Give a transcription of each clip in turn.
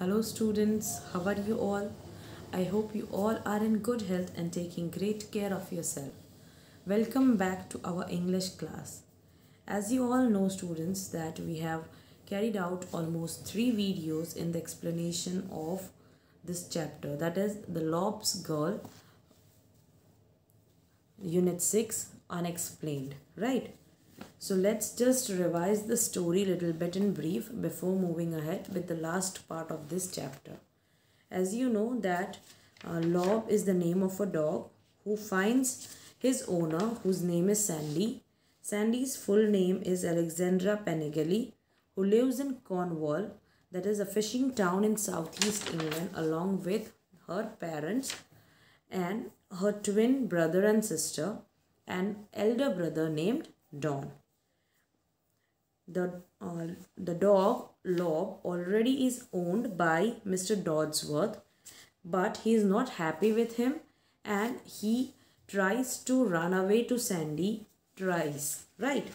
Hello students, how are you all? I hope you all are in good health and taking great care of yourself. Welcome back to our English class. As you all know students that we have carried out almost 3 videos in the explanation of this chapter, that is the Lob's Girl Unit 6 Unexplained, right? So let's just revise the story a little bit in brief before moving ahead with the last part of this chapter. As you know that Lob is the name of a dog who finds his owner, whose name is Sandy. Sandy's full name is Alexandra Pennegelly, who lives in Cornwall, that is a fishing town in southeast England, along with her parents and her twin brother and sister and elder brother named Don. The dog Lob already is owned by Mr. Dodsworth, but he is not happy with him and he tries to run away to Sandy twice, right?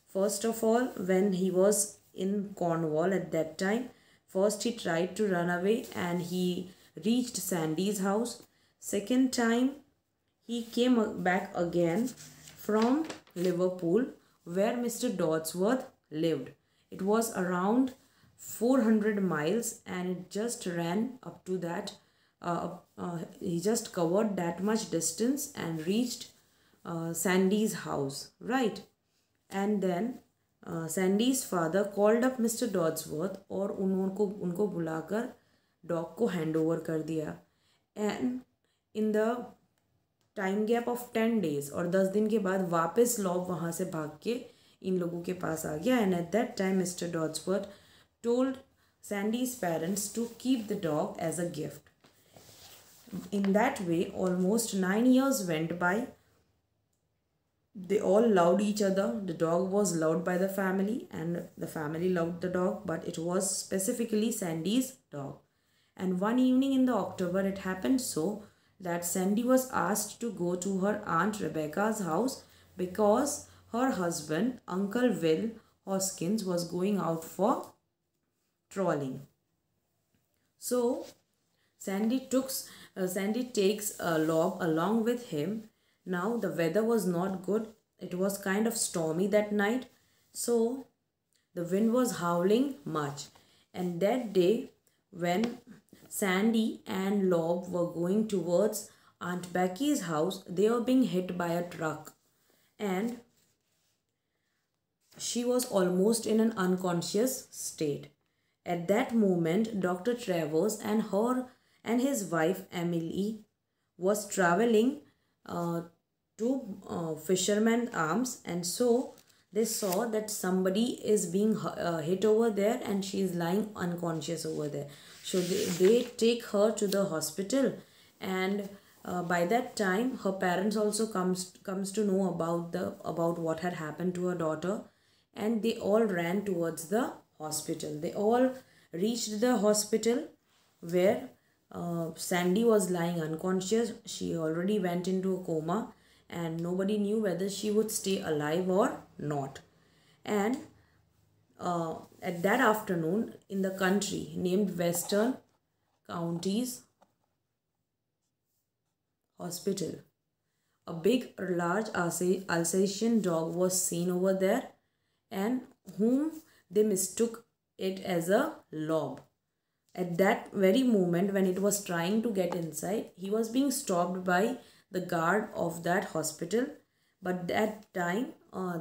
First of all, when he was in Cornwall at that time, first he tried to run away and he reached Sandy's house. Second time, he came back again from Liverpool where Mr. Dodsworth lived. It was around 400 miles and it just ran up to that. He just covered that much distance and reached Sandy's house, right? And then Sandy's father called up Mr. Dodsworth और उनको बुलाकर dog को hand over कर दिया. And in the time gap of 10 days और 10 दिन के बाद वापस लॉब वहाँ से भाग के इन लोगों के पास आ गया. And at that time mister Dodsworth told Sandy's parents to keep the dog as a gift. In that way, almost 9 years went by. They all loved each other. The dog was loved by the family and the family loved the dog, but it was specifically Sandy's dog. And one evening in the October, it happened so that Sandy was asked to go to her aunt Rebecca's house because her husband, Uncle Will Hoskins, was going out for trawling. So Sandy takes Lob along with him. Now the weather was not good. It was kind of stormy that night. So the wind was howling much. And that day when Sandy and Lob were going towards Aunt Becky's house, they were being hit by a truck. And she was almost in an unconscious state. At that moment, Dr. Travers and his wife Emily was traveling to Fisherman Arms, and so they saw that somebody is being hit over there and she is lying unconscious over there. So they take her to the hospital, and by that time her parents also comes to know about what had happened to her daughter, and they all ran towards the hospital. They all reached the hospital where Sandy was lying unconscious. She already went into a coma and nobody knew whether she would stay alive or not. And at that afternoon in the country named Western Counties Hospital, a large Alsatian dog was seen over there, and whom they mistook it as a Lob. At that very moment when it was trying to get inside, he was being stopped by the guard of that hospital. But that time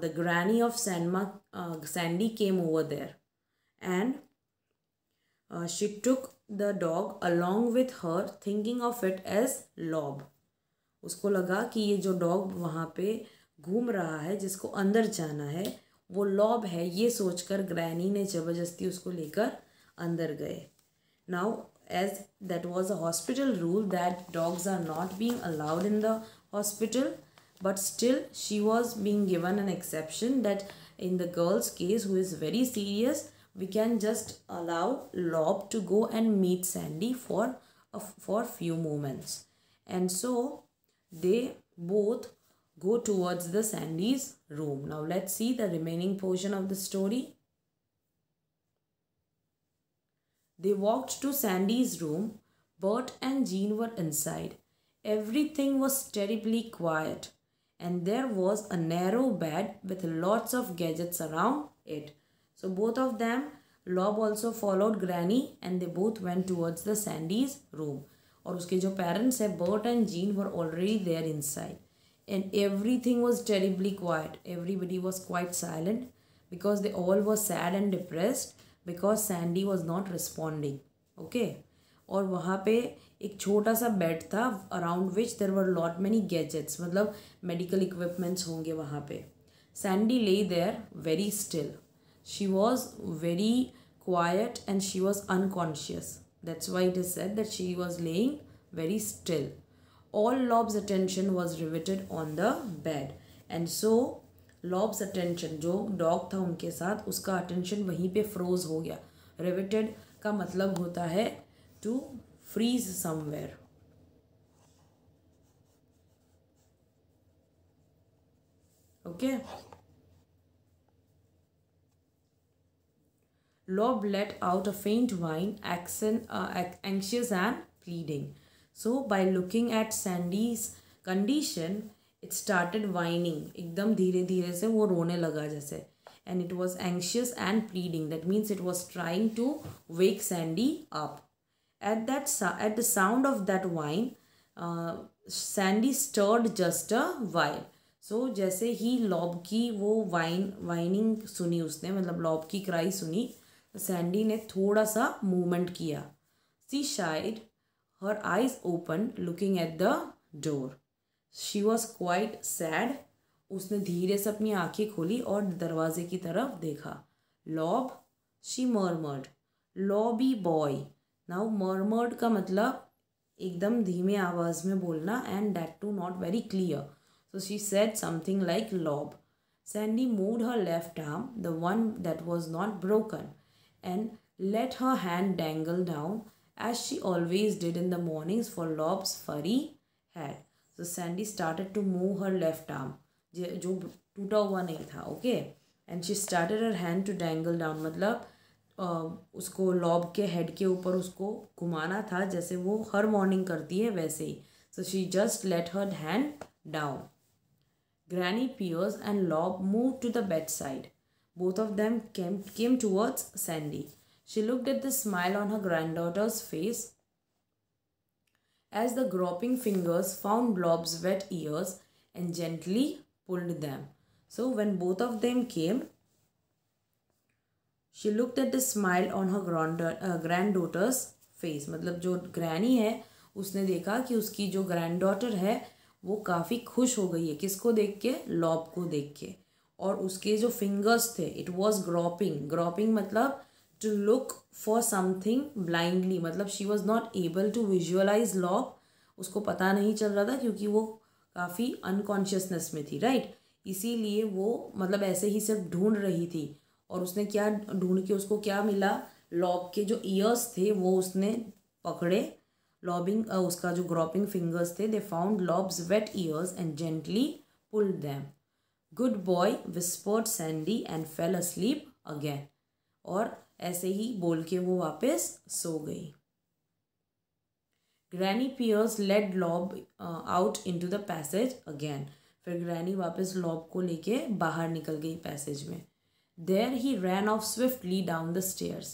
the granny of Sandy came over there, and she took the dog along with her, thinking of it as Lob. उसको लगा कि ये जो dog वहाँ पे घूम रहा है, जिसको अंदर जाना है, वो लॉब है. ये सोचकर ग्रैनी ने ज़बरदस्ती उसको लेकर अंदर गए. Now, as that was a hospital rule that dogs are not being allowed in the hospital, but still she was being given an exception that in the girl's case, who is very serious, we can just allow Lob to go and meet Sandy for few moments. And so they both go towards the Sandy's room. Now let's see the remaining portion of the story. They walked to Sandy's room. Bert and Jean were inside. Everything was terribly quiet, and there was a narrow bed with lots of gadgets around it. So both of them, Lob also followed Granny, and they both went towards the Sandy's room. और उसके जो parents है, Bert and Jean were already there inside. And everything was terribly quiet. Everybody was quite silent because they all were sad and depressed because Sandy was not responding. Okay. और वहाँ पे एक छोटा सा बेड था around which there were lot many gadgets, मतलब medical equipments होंगे वहाँ पे. Sandy lay their very still. She was very quiet and she was unconscious. That's why it is said that she was laying very still. All lobes attention was riveted on the bed and so lobes attention, जो dog था उनके साथ, उसका attention वहीं पे froze हो गया. Riveted का मतलब होता है to freeze somewhere. Okay. Lob let out a faint whine, anxious and pleading. So by looking at Sandy's condition, it started whining. एकदम धीरे धीरे से वो रोने लगा जैसे. And it was anxious and pleading. That means it was trying to wake Sandy up. At the sound of that whine, Sandy stirred just a while. So जैसे ही lobe की वो वाइनिंग सुनी उसने, मतलब लॉब की क्राई सुनी, तो Sandy ने थोड़ा सा मूवमेंट किया. She shied, her eyes open, looking at the door. She was quite sad. उसने धीरे से अपनी आंखें खोली और दरवाजे की तरफ देखा. Lob, she murmured. Lobby boy. Now murmured का मतलब एकदम धीमे आवाज़ में बोलना and that too not very clear. So she said something like Lob. Sandy moved her left arm, the one that was not broken, and let her hand dangle down as she always did in the mornings for Lob's furry head. So Sandy started to move her left arm, जो टूटा हुआ नहीं था. Okay. And she started her hand to dangle down, मतलब उसको lobe के head के ऊपर उसको घुमाना था जैसे वो हर मॉर्निंग करती है वैसे ही. So she just let her hand down. Granny Pearce and Lob move to the bed side. Both of them came towards Sandy. She looked at the smile on her granddaughter's face as the groping fingers found Lob's wet ears and gently pulled them. So when both of them came, she looked at the smile on her granddaughter's face. मतलब जो granny है उसने देखा कि उसकी जो grand है वो काफ़ी खुश हो गई है. किसको देख के? लॉब को देख के. और उसके जो फिंगर्स थे, इट वॉज ग्रॉपिंग मतलब to look for something blindly, मतलब she was not able to visualise Lob. उसको पता नहीं चल रहा था क्योंकि वो काफ़ी अनकॉन्शियसनेस में थी, राइट. इसीलिए वो मतलब ऐसे ही सिर्फ ढूंढ रही थी. और उसने क्या ढूंढ के उसको क्या मिला? लॉब के जो ईयर्स थे वो उसने पकड़े. उसका जो ग्रॉपिंग फिंगर्स थे, they found Lob's wet ears and gently pulled them. Good boy whispered Sandy and fell asleep again. और ऐसे ही बोल के वो वापस सो गई. Granny Pierce led Lob out into the passage again. फिर ग्रैनी वापस लॉब को लेके बाहर निकल गई पैसेज में. There he ran off swiftly down the stairs.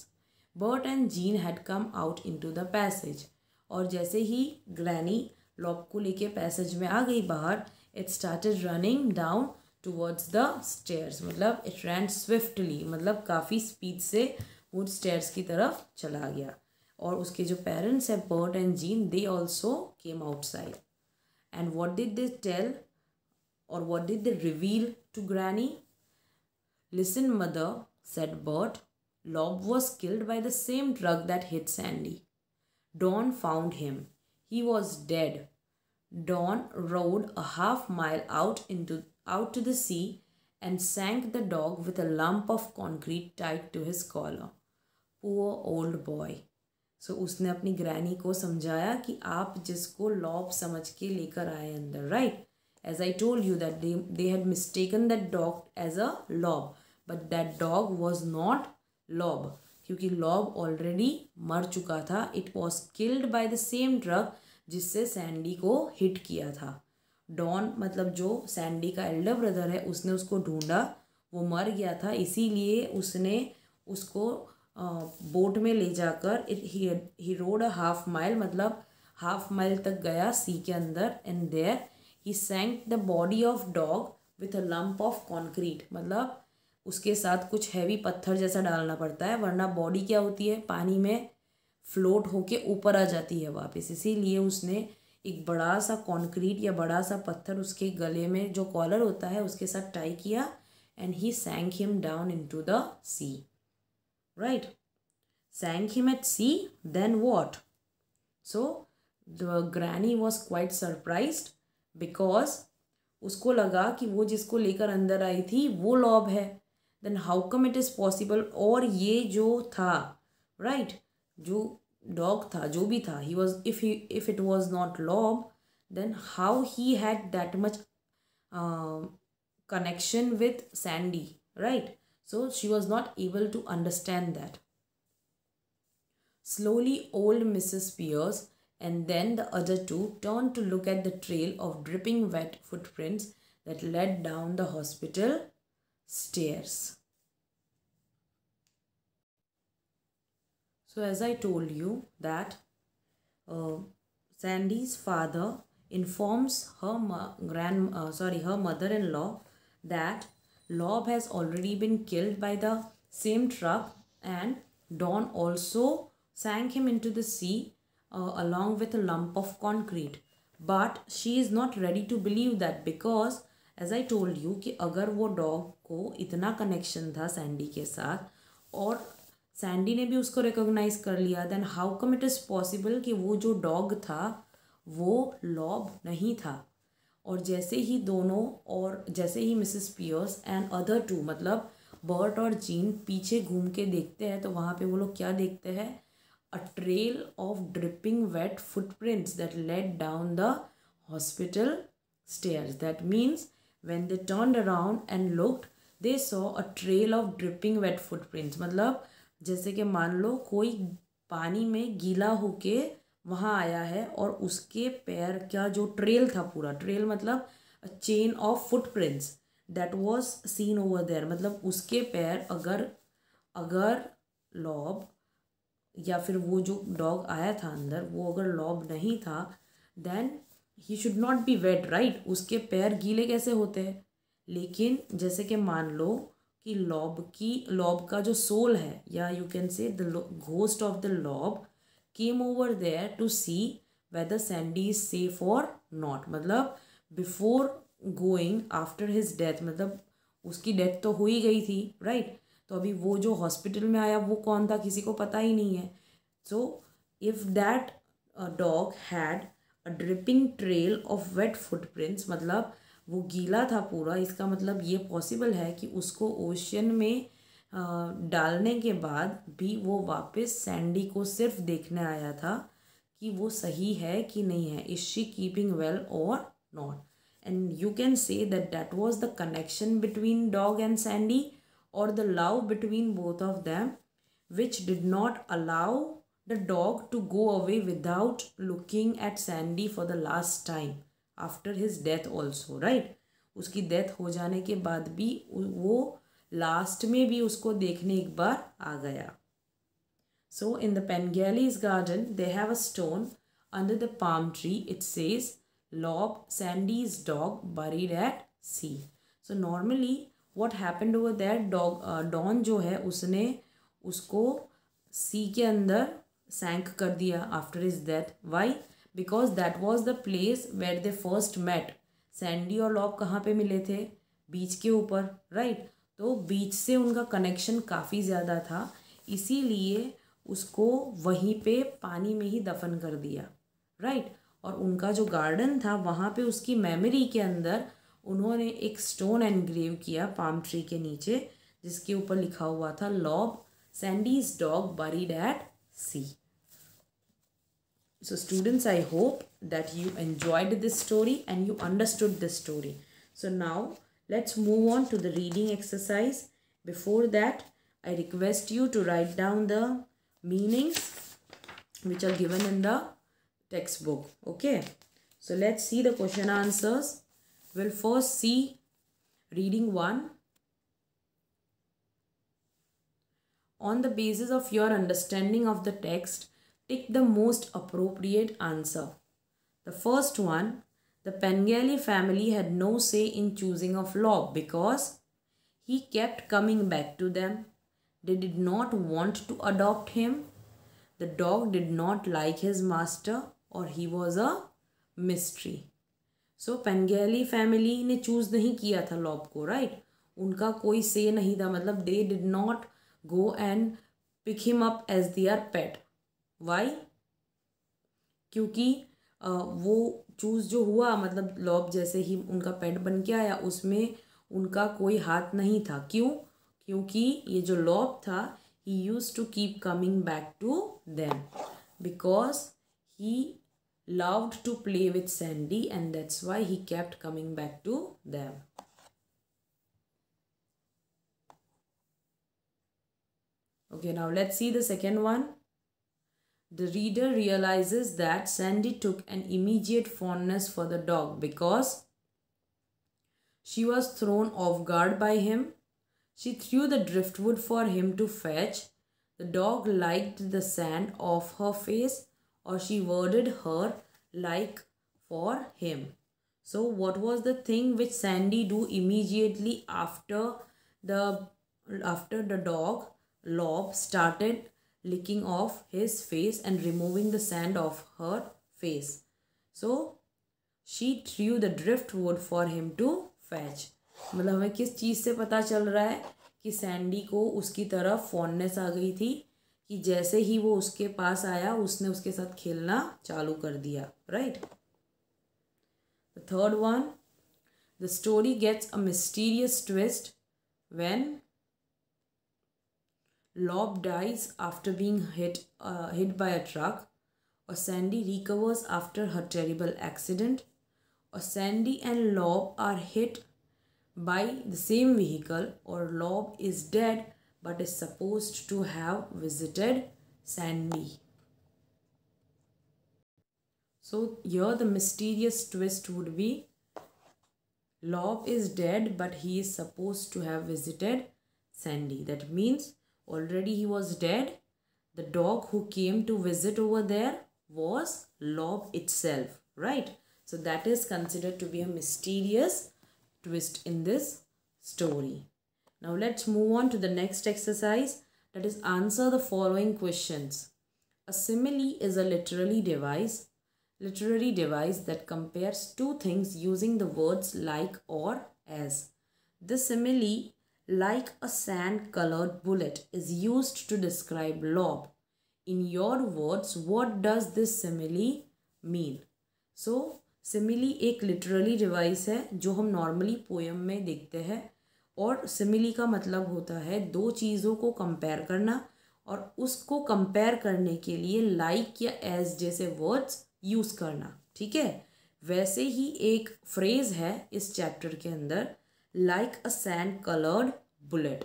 Bert and Jean had come out into the passage. और जैसे ही ग्रैनी लॉब को लेके पैसेज में आ गई बाहर, it started running down towards the stairs. मतलब it ran swiftly, मतलब काफ़ी स्पीड से वो स्टेयर्स की तरफ चला गया. और उसके जो पेरेंट्स हैं, Bert and Jean, they also came outside. And what did they tell or what did they reveal to Granny? Listen, mother, said Bert. Lob was killed by the same truck that hit Sandy. Dawn found him. He was dead. Dawn rowed a half mile out to the sea and sank the dog with a lump of concrete tied to his collar. Poor old boy. So उसने अपनी granny को समझाया कि आप जिसको lobe समझ के लेकर आए अंदर, right? As I told you that they had mistaken that dog as a lob, but that dog was not lob. क्योंकि लॉब ऑलरेडी मर चुका था. It was killed by the same truck जिससे सैंडी को हिट किया था. Don मतलब जो सैंडी का एल्डर ब्रदर है, उसने उसको ढूंढा, वो मर गया था, इसीलिए उसने उसको बोट में ले जाकर ही रोड अ हाफ माइल, मतलब हाफ माइल तक गया सी के अंदर. And there he sank the body of dog with a lump of concrete. मतलब उसके साथ कुछ हैवी पत्थर जैसा डालना पड़ता है, वरना बॉडी क्या होती है, पानी में फ्लोट होके ऊपर आ जाती है वापस. इसीलिए उसने एक बड़ा सा कॉन्क्रीट या बड़ा सा पत्थर उसके गले में जो कॉलर होता है उसके साथ टाई किया. And he sank him down into the sea. Right, sank him at sea, then what? So the granny was quite surprised because उसको लगा कि वो जिसको लेकर अंदर आई थी वो लॉब है. Then how come it is possible? और ये जो था, राइट, जो डॉग था, जो भी था, he was, if it was not Lob, then how he had that much connection with Sandy, right? So she was not able to understand that. Slowly, old Mrs. Spears and then the other two turned to look at the trail of dripping wet footprints that led down the hospital stairs. So as I told you that Sandy's father informs her her mother-in-law that Lob has already been killed by the same truck, and Dawn also sank him into the sea along with a lump of concrete. But she is not ready to believe that because as I told you कि अगर वो dog को इतना connection था Sandy के साथ और Sandy ने भी उसको रिकॉग्नाइज कर लिया, then how come it is possible कि वो जो डॉग था वो लॉब नहीं था. और जैसे ही दोनों, और जैसे ही Mrs Pearce and other two, मतलब बर्ट और जीन पीछे घूम के देखते हैं तो वहाँ पे वो लोग क्या देखते हैं? A trail of dripping wet footprints that led down the hospital stairs. That means when they turned around and looked they saw a trail of dripping wet footprints. मतलब जैसे कि मान लो कोई पानी में गीला होके वहाँ आया है और उसके पैर का जो ट्रेल था, पूरा ट्रेल मतलब chain of footprints that was seen over there. मतलब उसके पैर अगर लॉब या फिर वो जो डॉग आया था अंदर वो अगर लॉब नहीं था, then he should not be wet, right? उसके पैर गीले कैसे होते हैं? लेकिन जैसे कि मान लो कि लॉब का जो सोल है, या यू कैन से the ghost of the lobe came over there to see whether Sandy is safe or not. मतलब before going after his death, मतलब उसकी डेथ तो हो ही गई थी, राइट? तो अभी वो जो हॉस्पिटल में आया वो कौन था किसी को पता ही नहीं है. So if that dog had a dripping trail of wet footprints, मतलब वो गीला था पूरा, इसका मतलब ये पॉसिबल है कि उसको ओशन में डालने के बाद भी वो वापस सैंडी को सिर्फ देखने आया था कि वो सही है कि नहीं है, इज शी कीपिंग वेल और not. And you can say that that was the connection between dog and Sandy और the love between both of them which did not allow the dog to go away without looking at Sandy for the last time after his death also, right? उसकी डेथ हो जाने के बाद भी वो last में भी उसको देखने एक बार आ गया. So in the Pengellys' garden they have a stone under the palm tree. It says Lob Sandy's dog buried at sea. So normally what happened over that, Don जो है उसने उसको सी के अंदर सैंक कर दिया after his death. Why? Because that was the place where they first met. Sandy और Lob कहाँ पे मिले थे? बीच के ऊपर, राइट? तो बीच से उनका कनेक्शन काफ़ी ज़्यादा था, इसीलिए उसको वहीं पे पानी में ही दफन कर दिया, राइट? और उनका जो गार्डन था वहाँ पे उसकी मेमोरी के अंदर उन्होंने एक स्टोन एनग्रेव किया पाम ट्री के नीचे, जिसके ऊपर लिखा हुआ था Lob Sandy's dog buried at sea. So students, I hope that you enjoyed this story and you understood this story. So now let's move on to the reading exercise. Before that, I request you to write down the meanings which are given in the textbook. Okay. So let's see the question answers. We'll first see reading 1. On the basis of your understanding of the text, tick the most appropriate answer. The first one, the Pengelly family had no say in choosing of Lob because he kept coming back to them. They did not want to adopt him. The dog did not like his master, or he was a mystery. So Pengelly family ने choose नहीं किया था lobe को, right? उनका कोई से नहीं था, मतलब they did not go and pick him up as their pet. Why? क्योंकि वो चूज जो हुआ, मतलब लॉब जैसे ही उनका पेट बन के आया, उसमें उनका कोई हाथ नहीं था. क्यों? क्योंकि ये जो लॉब था, he used to keep coming back to them because he loved to play with Sandy, and that's why he kept coming back to them. Okay, now let's see the second one. The reader realizes that Sandy took an immediate fondness for the dog because she was thrown off guard by him. She threw the driftwood for him to fetch. The dog liked the sand off her face, or she worded her like for him. So what was the thing which Sandy do immediately after the dog Lob started licking off his face and removing the sand off her face? So she threw the driftwood for him to fetch. मतलब हमें किस चीज़ से पता चल रहा है कि Sandy को उसकी तरफ फॉन्डनेस आ गई थी कि जैसे ही वो उसके पास आया उसने उसके साथ खेलना चालू कर दिया, right? The third one, the story gets a mysterious twist when Lob dies after being hit by a truck, or Sandy recovers after her terrible accident, or Sandy and Lob are hit by the same vehicle, or Lob is dead but is supposed to have visited Sandy. So here the mysterious twist would be Lob is dead but he is supposed to have visited Sandy. That means already he was dead. The dog who came to visit over there was Lob itself, right? So that is considered to be a mysterious twist in this story. Now let's move on to the next exercise, that is answer the following questions. A simile is a literary device that compares two things using the words like or as. The simile, like a sand-colored bullet, is used to describe Lob. In your words, what does this simile mean? So, simile एक literary device है जो हम normally poem में देखते हैं, और simile का मतलब होता है दो चीज़ों को compare करना और उसको compare करने के लिए like या as जैसे words use करना. ठीक है? वैसे ही एक phrase है इस chapter के अंदर, like a sand colored bullet,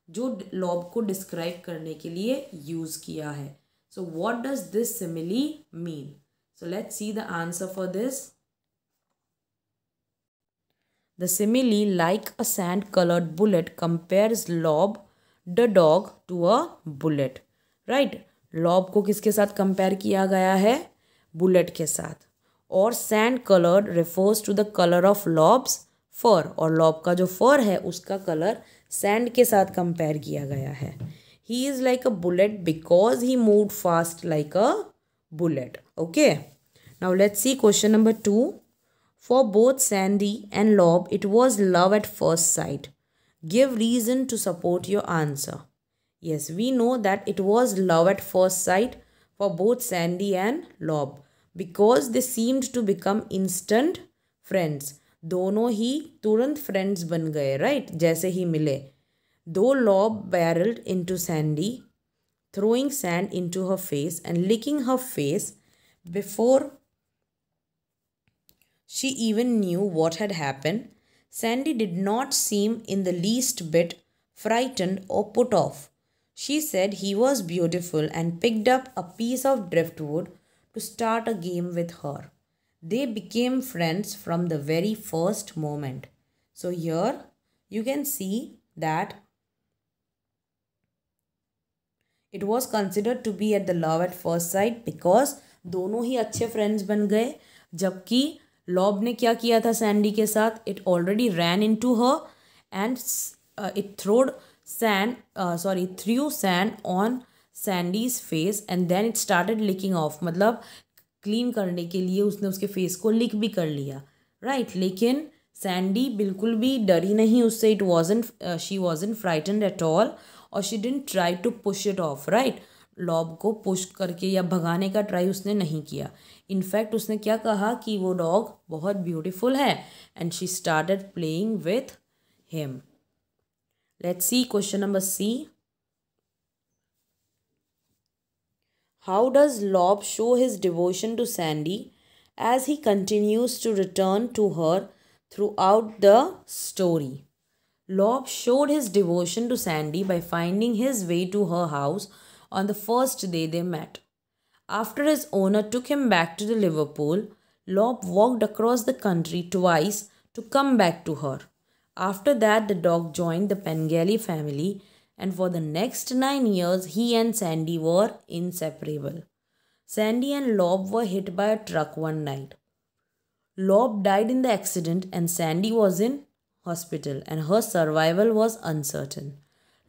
जो लॉब को डिस्क्राइब करने के लिए यूज किया है. So what does this simile mean? So let's see the answer for this. The simile like a sand coloured bullet compares Lob the dog to a bullet, right? Lob को किसके साथ compare किया गया है? Bullet के साथ. और sand coloured refers to the colour of Lob's fur, और लॉब का जो फर है उसका कलर सैंड के साथ कंपेयर किया गया है. He is like a bullet because he moved fast like a bullet. Okay, now let's see question number 2. For both Sandy and Lob it was love at first sight. Give reason to support your answer. Yes, we know that it was love at first sight for both Sandy and Lob because they seemed to become instant friends. दोनों ही तुरंत friends बन गए, right? जैसे ही मिले. दो lobe barrelled into Sandy, throwing sand into her face and licking her face before she even knew what had happened. Sandy did not seem in the least bit frightened or put off. She said he was beautiful and picked up a piece of driftwood to start a game with her. They became friends from the very first moment. So here you can see that it was considered to be at the love at first sight because दोनों ही अच्छे friends बन गए. जबकि lobe ने क्या किया था Sandy के साथ, it already ran into her and it threw sand on Sandy's face and then it started licking off. मतलब क्लीन करने के लिए उसने उसके फेस को लिक भी कर लिया, राइट. लेकिन सैंडी बिल्कुल भी डरी नहीं उससे. She wasn't frightened at all और she didn't try to push it off, right. Lob को पुश करके या भगाने का ट्राई उसने नहीं किया. इनफैक्ट उसने क्या कहा कि वो डॉग बहुत ब्यूटीफुल है and she started playing with him. Let's see question number C. How does Lob show his devotion to Sandy as he continues to return to her throughout the story? Lob showed his devotion to Sandy by finding his way to her house on the first day they met. After his owner took him back to the Liverpool, Lob walked across the country twice to come back to her. After that, the dog joined the Pengelly family, and for the next 9 years, he and Sandy were inseparable. Sandy and Lob were hit by a truck one night. Lob died in the accident and Sandy was in hospital and her survival was uncertain.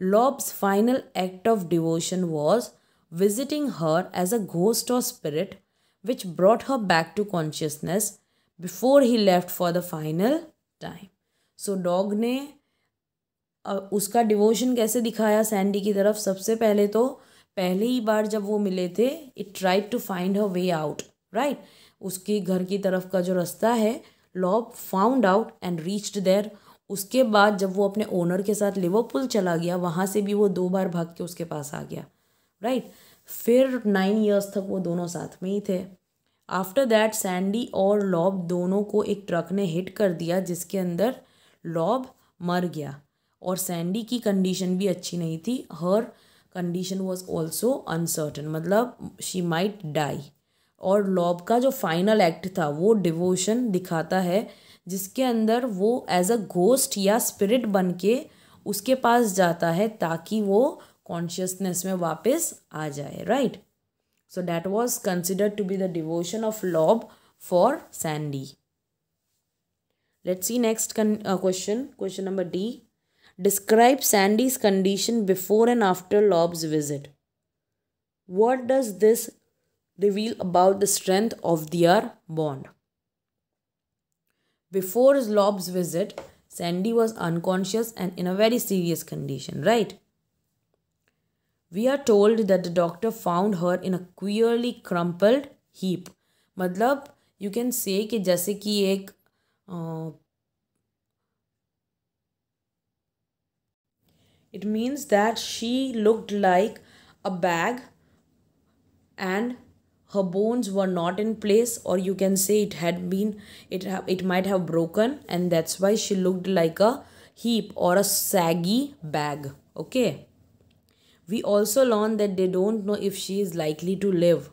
Lob's final act of devotion was visiting her as a ghost or spirit, which brought her back to consciousness before he left for the final time. So dog ने उसका devotion कैसे दिखाया Sandy की तरफ. सबसे पहले तो पहले ही बार जब वो मिले थे, it tried to find her way out, right. उसके घर की तरफ का जो रास्ता है, Lob found out and reached there. उसके बाद जब वो अपने ओनर के साथ लिवरपूल चला गया, वहाँ से भी वो 2 बार भाग के उसके पास आ गया, राइट. फिर 9 ईयर्स तक वो दोनों साथ में ही थे. आफ्टर दैट सैंडी और लॉब दोनों को एक ट्रक ने हिट कर दिया जिसके अंदर लॉब मर गया और सैंडी की कंडीशन भी अच्छी नहीं थी. हर कंडीशन वॉज ऑल्सो अनसर्टन, मतलब शी माइट डाई. और लॉब का जो फाइनल एक्ट था वो डिवोशन दिखाता है जिसके अंदर वो एज अ घोस्ट या स्पिरिट बन के उसके पास जाता है ताकि वो कॉन्शियसनेस में वापस आ जाए, right. So that was considered to be the devotion of Lob for Sandy. Let's see next question number D. Describe Sandy's condition before and after Lob's visit. What does this reveal about the strength of their bond? Before Lob's visit, Sandy was unconscious and in a very serious condition, right? We are told that the doctor found her in a queerly crumpled heap. मतलब you can say कि जैसे कि एक it means that she looked like a bag and her bones were not in place, or you can say it might have broken and that's why she looked like a heap or a saggy bag. Okay. We also learned that they don't know if she is likely to live,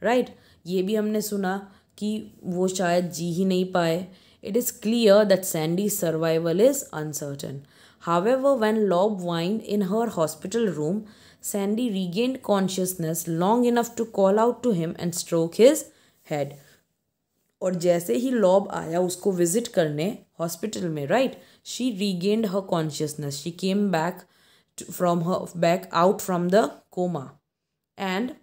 right. ये भी हमने सुना कि वो शायद जी ही नहीं पाए. It is clear that Sandy's survival is uncertain. However, when Lob whined in her hospital room, Sandy regained consciousness long enough to call out to him and stroke his head. और जैसे ही लॉब आया उसको visit करने hospital में, right, she regained her consciousness. She came back out from the coma and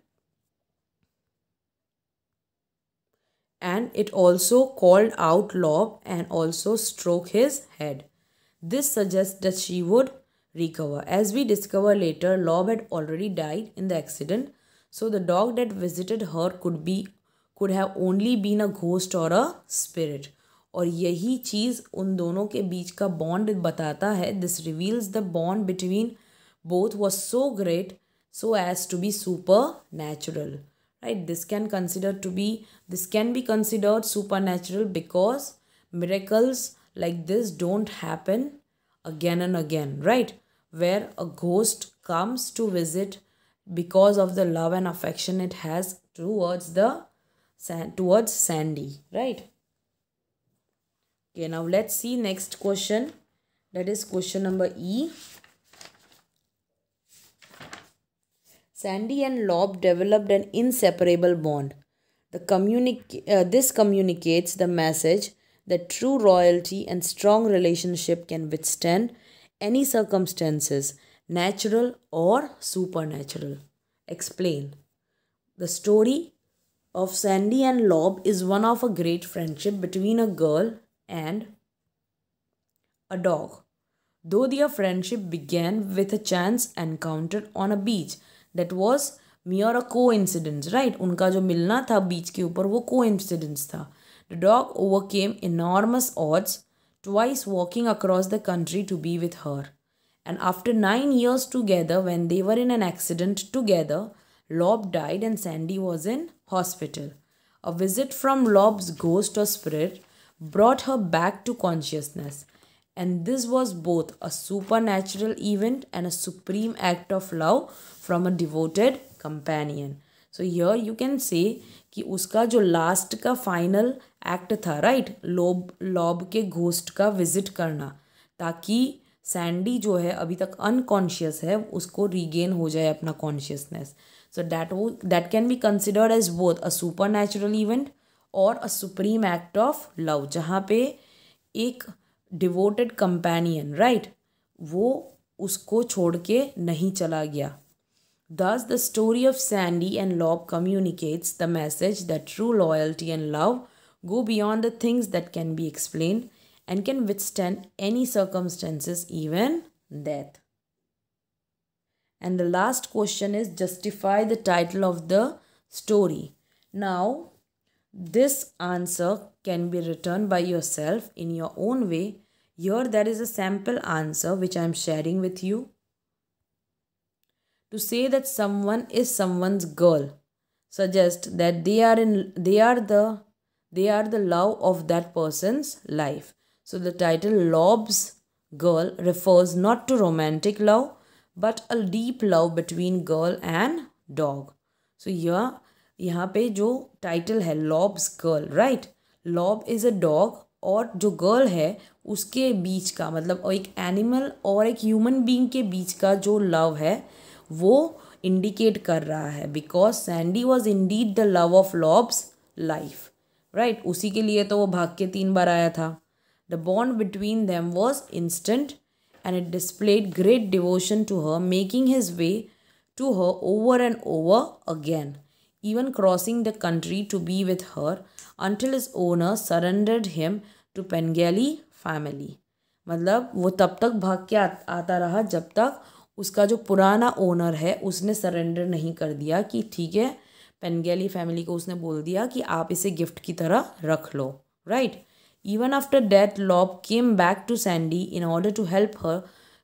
it also called out Lob and also stroke his head. This suggests that she would recover. As we discover later, Lob had already died in the accident, so the dog that visited her could have only been a ghost or a spirit. और यही चीज़ उन दोनों के बीच का bond बताता है. This reveals the bond between both was so great so as to be supernatural. Right? This can be considered supernatural because miracles like this don't happen again and again, right? Where a ghost comes to visit because of the love and affection it has towards Sandy, right? Okay, now let's see next question. That is question number E. Sandy and Lob developed an inseparable bond. This communicates the message that true loyalty and strong relationship can withstand any circumstances, natural or supernatural. Explain. The story of Sandy and Lob is one of a great friendship between a girl and a dog. Though their friendship began with a chance encounter on a beach, that was mere a coincidence, right? उनका जो मिलना था बीच के ऊपर वो coincidence था. The dog overcame enormous odds, twice walking across the country to be with her. And after 9 years together, when they were in an accident together, Lob died and Sandy was in hospital. A visit from Lob's ghost or spirit brought her back to consciousness. And this was both a supernatural event and a supreme act of love from a devoted companion. So here you can say कि उसका जो last का final act था, right, lobe के ghost का visit करना, ताकि Sandy जो है अभी तक अनकॉन्शियस है उसको रीगेन हो जाए अपना consciousness. So that can be considered as both a supernatural event और a supreme act of love, जहाँ पे एक डिवोटेड कंपेनियन, राइट, वो उसको छोड़ के नहीं चला गया. Thus, the story of Sandy and Lob communicates the message that true loyalty and love go beyond the things that can be explained and can withstand any circumstances, even death. And the last question is justify the title of the story. Now, this answer can be written by yourself in your own way. Here there is a sample answer which I am sharing with you. To say that someone is someone's girl suggests that they are the love of that person's life. So the title Lob's Girl refers not to romantic love but a deep love between girl and dog. So यहाँ पे जो title है Lob's Girl, right? Lob is a dog और जो girl है उसके बीच का, मतलब एक एनिमल और एक ह्यूमन बीइंग के बीच का जो लव है वो इंडिकेट कर रहा है. Because Sandy was Indeed the love of lobes life, right. उसी के लिए तो वो भाग के 3 बार आया था. The bond between them was instant and it displayed great devotion to her, making his way to her over and over again, even crossing the country to be with her until his owner surrendered him to Pengali family. मतलब वो तब तक भाग के आता रहा जब तक उसका जो पुराना ओनर है उसने सरेंडर नहीं कर दिया कि ठीक है, पेनगेली फैमिली को उसने बोल दिया कि आप इसे गिफ्ट की तरह रख लो, right. Even after death Lob came back to Sandy in order to help her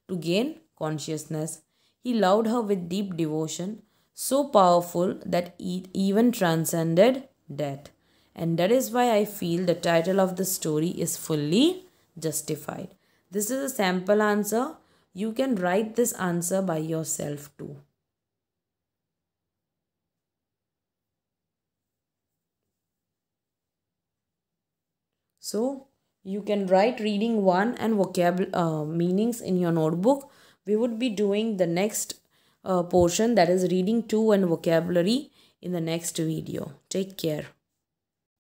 to gain consciousness. He loved her with deep devotion, so powerful that it even transcended death. And that is why I feel the title of the story is fully justified. This is a sample answer. You can write this answer by yourself too. So you can write reading 1 and meanings in your notebook. We would be doing the next portion, that is reading 2 and vocabulary, in the next video. Take care.